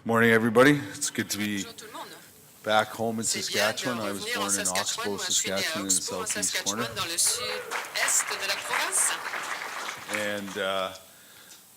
Morning, everybody. It's good to be Bonjour tout le monde. back home in C'est bien de Saskatchewan. I was revenir en born in Saskatchewan. Oxbow, Moi, je suis né à Saskatchewan, in the Oxbow, en southeast corner. Saskatchewan, dans le sud-est de la province. And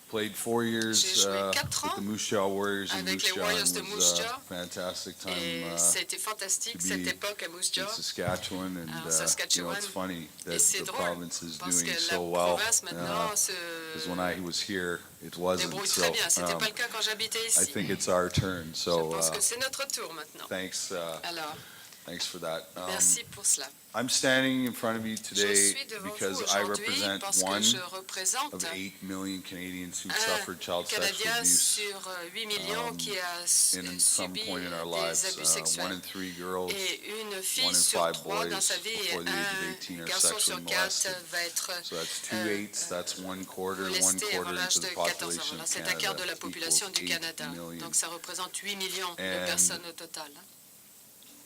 played 4 J'ai years joué 4 with the ans Moose Jaw Warriors in avec Moose les Jaw, Warriors and de it Moose was Jaw. a fantastic time Et c'était fantastique to cette be époque à Moose in Jaw. Saskatchewan. And En Saskatchewan. it's funny Et that c'est the drôle province is parce doing que so la well. province maintenant se Because when I was here, it wasn't. débrouille So très bien. C'était pas le cas quand j'habitais I ici. think it's our turn. Je So pense que c'est notre tour maintenant. thanks for that. Merci pour cela. I'm standing in front of you Je today suis devant vous because I aujourd'hui represent parce one que je représente of 8 million Canadians who un suffered child sexual Canadien abuse sur 8 millions qui a in some subi point in our des lives. abus 1 sexuels. in 3 girls, Et une 1 fille in sur 5 3 dans boys sa vie et before the age of un 18 are garçon sexually sur 4 molested. va être So that's 2 eighths, that's 1 quarter molesté avant l'âge into de the 14 ans. population Alors, of c'est un quart de Canada la population equals du 8 Canada. million. Donc ça représente 8 millions de And personnes au total.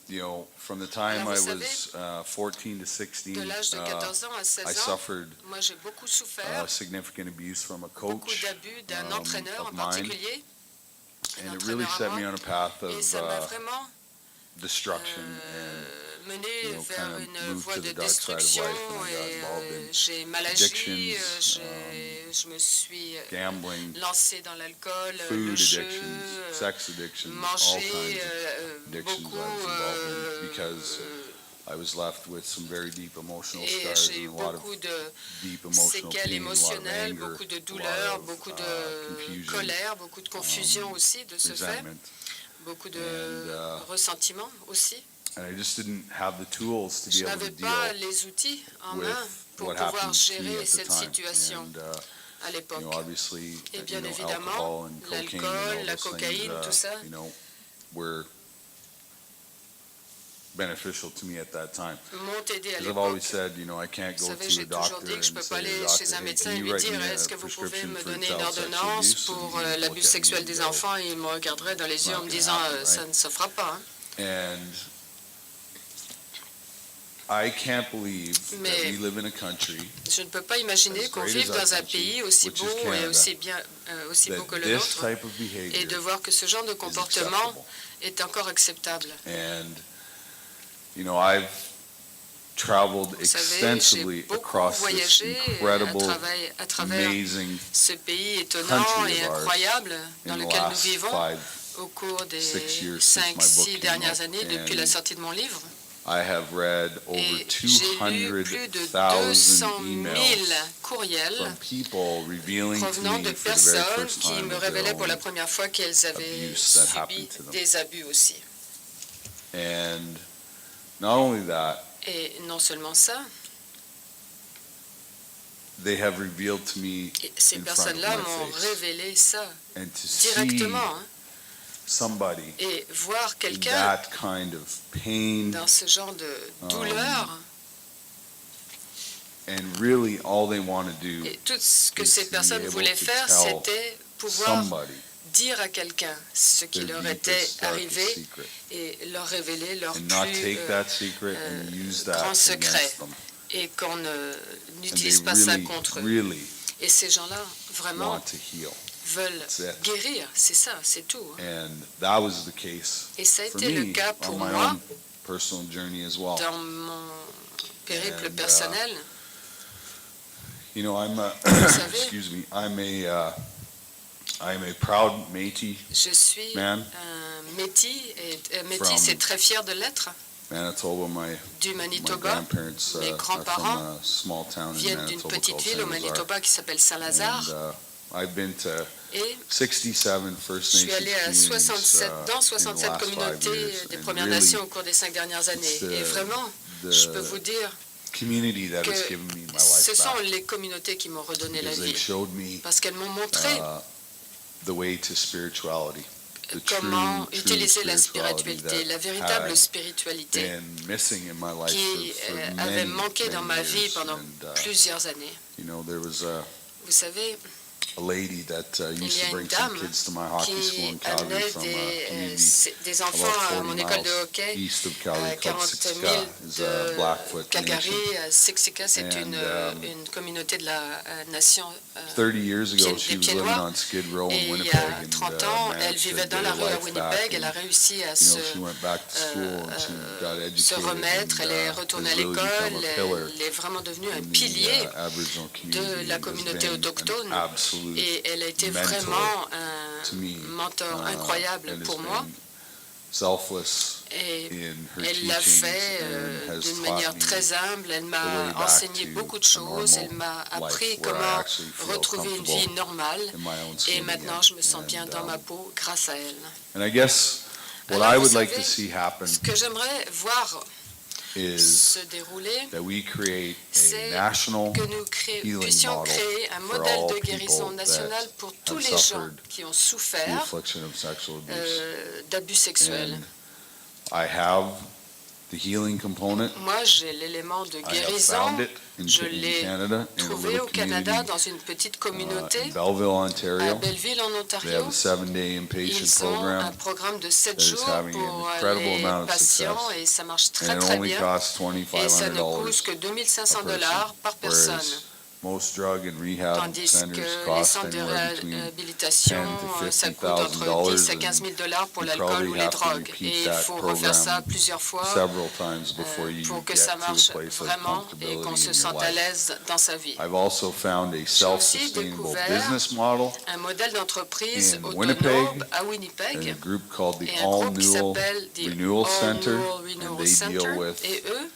You know, from the time Alors, I vous was 14 to 16, De l'âge de 14 ans à I 16 ans, suffered moi j'ai beaucoup souffert, significant abuse from a beaucoup coach d'abus d'un entraîneur of en mine. particulier. And it really set me on a path Et ça m'a of vraiment destruction and mené vers kind of une moved voie to de the dark side of destruction life, and I got involved et in j'ai mal addictions, agi, je me suis gambling, lancé dans l'alcool, food le jeu, addictions, sex addictions, all manger kinds of addictions beaucoup I was involved in because I was left with some very deep emotional et scars j'ai eu and a lot of beaucoup de deep emotional séquelles pain, a lot of émotionnelles, anger, beaucoup de a lot douleurs, of beaucoup de confusion, colère, beaucoup de confusion aussi de ce fait, resentment. beaucoup de And, ressentiment aussi. And I just didn't have the tools to be Je able n'avais to pas deal les outils en with main pour what pouvoir happened to me gérer at the cette time. situation And, à l'époque. obviously, Et bien alcohol évidemment, and cocaine and l'alcool, all la those cocaïne, tout things, ça, were beneficial to me at that time. m'ont aidé à Because I've always l'époque. said, I can't Vous go savez, to a j'ai toujours doctor dit que je ne and peux pas say to the aller chez un doctor, hey, médecin can et you lui write dire me a est-ce que vous pouvez prescription me for donner une child sexual ordonnance abuse? pour And he would look l'abus at me sexuel and des go, enfants et il me regarderait dans les yeux en me disant ça ne se fera pas. And I can't believe that Mais we live in a country je ne peux pas imaginer qu'on vive dans un pays aussi beau et aussi beau que le this nôtre type of et behavior de voir que ce genre de is comportement acceptable. est encore acceptable. And, I've traveled Vous savez, j'ai extensively beaucoup across this voyagé incredible, à travers amazing ce pays étonnant country et of ours incroyable dans in the lequel nous last vivons au cours des 6 years since my book 5-6 came dernières out. années depuis And la sortie de mon livre. I have read over Et j'ai lu plus de 200 000 200,000 courriels from people revealing to provenant de me for the very personnes first qui time me of their révélaient pour la own première fois qu'elles avaient abuse that subi happened to them. des abus aussi. And not only that, Et non seulement ça, they have revealed to me ces in front of personnes-là my m'ont face. révélé ça And to see directement. somebody Et voir in quelqu'un that kind of pain dans ce genre de douleur, and really all they want to do et tout ce que is ces to be personnes able voulaient to faire, tell c'était pouvoir somebody dire à quelqu'un ce qui their leur était deepest, darkest arrivé secret et leur révéler leur and not plus take that secret and use that grand secret against them. et qu'on And n'utilise they pas ça contre eux. really Et ces gens-là, vraiment, want to heal. veulent That's it. guérir. C'est ça, c'est tout. And that was the case Et ça a for été le me cas on pour my moi own personal journey as well. dans mon périple And, personnel. I'm savez, excuse me, I'm a proud Métis Je suis man. un Métis, et Métis From c'est très fier de l'être, Manitoba. du My Manitoba. grandparents Mes are grands-parents from a small town in viennent d'une Manitoba petite called ville au Saint-Lazare. Manitoba qui s'appelle Saint-Lazare. And I've been to Et 67 First je suis Nations allé à 67, dans in the 67 last 5 communautés years, des and Premières really Nations au cours des 5 dernières années. it's the- Et vraiment, the je peux vous dire community that has que given me my ce life sont back les communautés qui m'ont redonné la because they vie. showed me Parce qu'elles m'ont montré the way to spirituality, the comment true utiliser la spirituality spiritualité, la that véritable had spiritualité been missing in my life qui for avait many, manqué dans many ma vie years. pendant And, plusieurs années. there was a Vous savez, a lady that il used y to a une bring some dame kids to my hockey school in qui Calgary amenait from a community des about enfants à 40 mon école de miles hockey east of à Calgary called 40 Siksika. 000 It's de a Blackfoot Calgary. nation. Siksika, c'est And, une communauté de la nation 30 years ago, she des was pieds living noirs. on Skid Row Et in il y Winnipeg a and 30 ans, elle managed to vivait get dans la her rue à life back. Winnipeg. Elle a And, réussi à she went back to school and she got se educated remettre. Elle est and retournée has à really become l'école. a pillar Elle est vraiment devenue un in the pilier Aboriginal de community la and has communauté been autochtone. an absolute Et elle a été mentor vraiment to un me, mentor incroyable and has pour moi. been selfless Et in her elle l'a teachings fait and has d'une taught manière me très humble. Elle the way m'a back enseigné to beaucoup de a choses. Elle normal m'a appris life where I comment actually feel retrouver une comfortable vie normale. in my own Et skin maintenant, again. je me sens And, bien dans ma peau grâce à elle. And I guess what Alors, I vous would like savez, to see happen Ce que j'aimerais voir is se dérouler, that we create c'est a national que nous healing puissions model créer un for modèle all de guérison people nationale pour tous have les gens suffered qui ont the souffert affliction of sexual abuse. d'abus sexuels. And I have the healing component. Moi, j'ai l'élément de I have guérison. found it Je in l'ai Canada, in a trouvé little au Canada, community dans une petite communauté in Belleville, à Ontario. Belleville, en They Ontario. have a 7-day inpatient Ils ont un program, programme de 7 that is jours having an pour incredible les amount of patients success. et ça marche and très it très only bien. costs Et ça ne coûte $2,500 que a 2500 person, par personne. whereas most drug and rehab Tandis centers que les cost centres de anywhere between réhabilitation, 10 to ça coûte entre 10 à $50,000 15 000 pour you l'alcool probably ou les have to drogues. repeat Et il that faut refaire ça program plusieurs fois several times before you pour que get ça to a marche place of vraiment et qu'on comfortability se in your sente à life. l'aise dans sa vie. I've also found a self-sustainable découvert business model Un modèle d'entreprise in autonome Winnipeg, à and a Winnipeg group called the et un All groupe qui Newell s'appelle The Renewal All Center, Newell and Renewal they Center. deal with Et eux,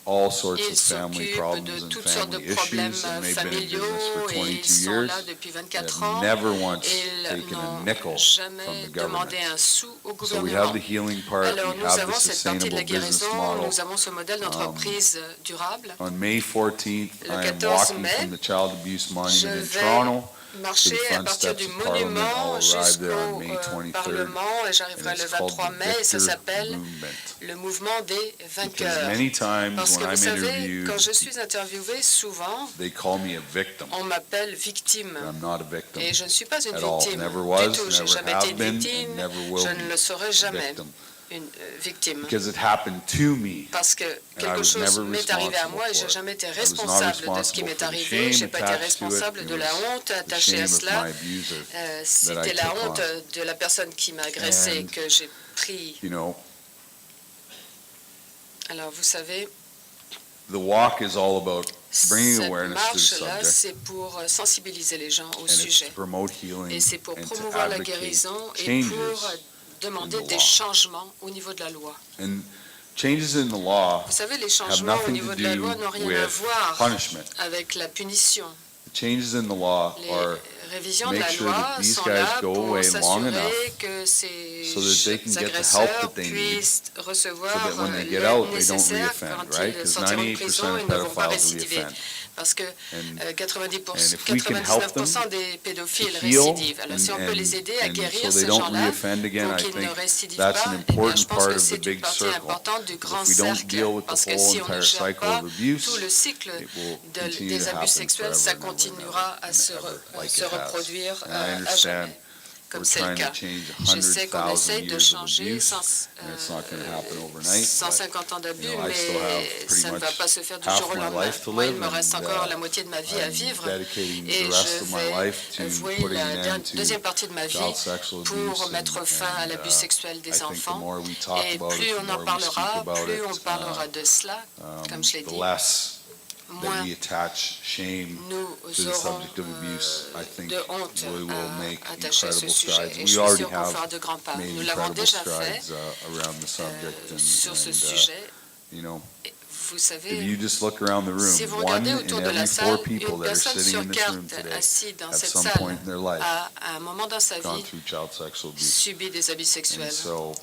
all sorts ils of family s'occupent problems de and toutes sortes de family problèmes issues, and they've been in familiaux business for et 22 ils sont years. là depuis They 24 have ans. never once Ils taken a n'ont nickel from jamais the demandé government. un sou au So we have gouvernement. the healing part, Alors we nous have the avons cette partie de la sustainable business guérison, model. nous avons ce modèle d'entreprise durable. On May 14th, Le I am 14 walking mai, from the Child Abuse Je Monument in vais Toronto marcher to the à front partir steps du of Parliament. monument I'll arrive there on jusqu'au May 23rd, Parlement et and j'arriverai le it's called 23 the mai et ça Victor s'appelle Movement. le mouvement des Because vainqueurs. many times Parce que when vous I'm savez, interviewed, quand je suis interviewé, souvent, they call me a victim. on m'appelle victime. And I'm not a victim Et je ne suis pas une at all. victime Never was, du tout. Je n'ai never jamais have été une been, victime. and never will Je ne be le serai a jamais victim. une victime. Because it happened to me. Parce que I quelque was chose never m'est arrivé à responsible moi et je for n'ai it. jamais été I was not responsable de ce qui responsible m'est for the arrivé. Je n'ai shame pas été attached to it. responsable It de la was honte the attachée shame à of cela. my abuser that I C'était la took honte on. de la personne qui m'a agressé And, que j'ai pris. You know, Alors vous savez, the walk is all about bringing cette awareness to the marche-là, subject, c'est pour sensibiliser les gens au and it's sujet. to promote healing Et c'est pour and to promouvoir la advocate guérison et changes pour demander in the des law. changements au niveau de la loi. And changes in the law Vous savez, les have changements au nothing niveau to de la do loi n'ont rien à with voir punishment. avec la punition. The changes in the law Les are révisions de make la sure loi that these sont guys là go pour away long s'assurer enough que ces so that they can get the help agresseurs that they need, puissent recevoir so that when they get l'aide out, they don't nécessaire reoffend, quand right? ils Because sortiront de 98% prison, of ils ne vont pas pedophiles récidiver. reoffend. Parce que And 90%, if we can help them 99% des pédophiles to heal, récidivent. Alors si on peut les aider à and guérir so ces they don't gens-là reoffend again, pour I qu'ils ne think récidivent that's pas, an eh bien, je important pense part que of the c'est une big partie circle. importante du grand If we don't cercle, deal with the parce que whole si on ne entire gère cycle pas of abuse, tout le cycle it will continue des to abus happen sexuels, ça forever and continuera ever à and se ever, like se it has. reproduire And I à understand jamais, comme we're c'est le trying cas. to change Je sais qu'on 100,000 essaye de years of changer abuse, and it's not going to happen overnight. 150 ans d'abus, you know, I still have mais pretty ça ne va much pas se faire du half jour au my lendemain. life to Moi, il live, me reste and, encore la moitié de ma vie à I'm vivre dedicating et the rest je of my life to vais vouer putting la an end to deuxième partie de ma vie child sexual pour abuse, mettre fin à and, l'abus sexuel I des think the enfants. more we talk Et about plus it, the on more en we speak parlera, about plus it, on parlera de cela, comme je l'ai the dit, less that moins we attach shame nous to the aurons subject of abuse. I think de honte we will make à attacher à ce incredible sujet. strides. Et We je suis already sûre qu'on fera have de grands pas. made Nous l'avons incredible déjà fait strides around the subject, sur ce and sujet. you know, Vous if savez, you just look around the si room, vous one regardez in autour de la every salle, 4 people une that are personne sitting sur in this room quatre today assise dans at cette some salle point in their life a, à un moment dans sa gone vie, through child sexual abuse. subi des abus And sexuels. so,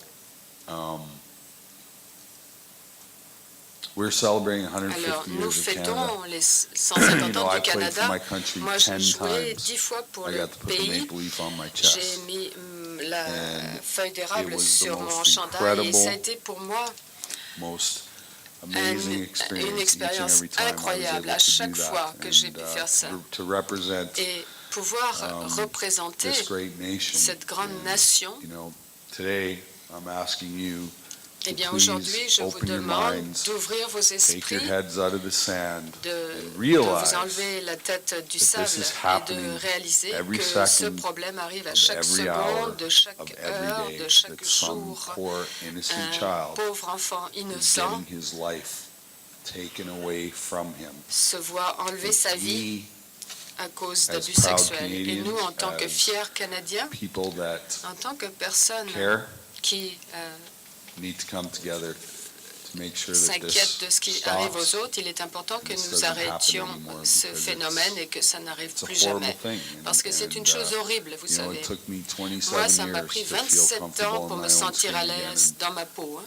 we're celebrating Alors, 150 nous years of Canada. fêtons les You 150 know, ans I du played for Canada. my country Moi, 10 j'ai joué times. 10 fois pour I le got to put the pays. maple leaf on my J'ai chest. mis la And feuille d'érable it was the sur most mon chandail et ça a incredible, été pour moi Most amazing experience une each and expérience every time I was incroyable able à to do chaque fois that. que j'ai pu And, faire ça. to represent Et pouvoir représenter this great nation. cette grande And, nation. you know, today, I'm asking you Eh to bien, please aujourd'hui, je vous open your demande minds, d'ouvrir vos take your esprits, heads out of the sand, de and vous realize enlever la tête du that sable this is et happening de réaliser every que ce second problème arrive à of chaque every hour seconde, de chaque of heure, every day, de chaque that some jour. poor innocent Un child pauvre enfant is innocent getting his life taken away from him. se voit enlever sa vie We, à cause as d'abus proud sexuels. Et nous, en tant que Canadians, fiers Canadiens, people that en tant que personnes care, qui need to come together to make sure that s'inquiètent de this ce qui arrive stops. aux autres, il est important que This nous doesn't happen arrêtions anymore ce because phénomène et que ça n'arrive It's a plus horrible jamais. thing. Parce que c'est une chose horrible, vous You know, savez. it took me 27 Moi, ça m'a years pris to feel 27 comfortable ans in pour my me own sentir skin à again. l'aise dans ma peau.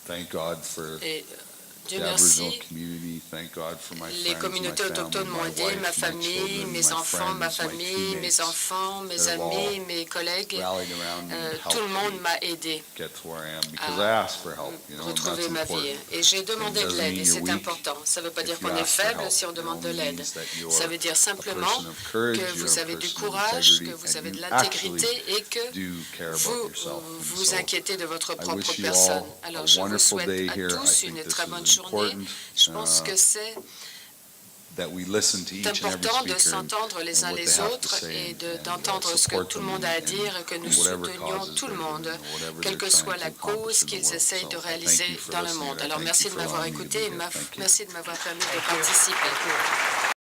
Thank God for Et Dieu the Aboriginal merci, community. Thank God for my les friends, communautés my autochtones family, m'ont my aidé, wife, ma my famille, children, mes my enfants, ma friends, my famille, mes teammates enfants, mes that have all amis, mes collègues. rallied around me and Tout le helped monde me m'a aidé get to where I am because I asked for help. You know, and retrouver that's ma vie. important. Et j'ai demandé de doesn't l'aide mean et you're c'est weak important. Ça ne veut pas if dire you qu'on est ask for faible help. si on It demande de only l'aide. means that you're Ça veut dire a simplement person of courage, que you're vous a avez du person of courage, que integrity, vous avez and de you l'intégrité actually et que do care about vous yourself. And vous so inquiétez de votre I propre wish you personne. all Alors a je vous wonderful souhaite day à here. I tous think une this très is bonne journée. important, Je pense que c'est that we listen to each and every important de speaker s'entendre les uns and what les they have to autres say et and d'entendre ce que support tout le them monde a à in dire et que nous whatever soutenions causes tout le they're monde, doing, whatever quelle they're que soit trying la to accomplish cause in the qu'ils world. essayent So de I thank réaliser you for dans le listening. monde. I Alors thank merci you de for m'avoir allowing me to écouté be et here. Thank you. merci de m'avoir permis de participer.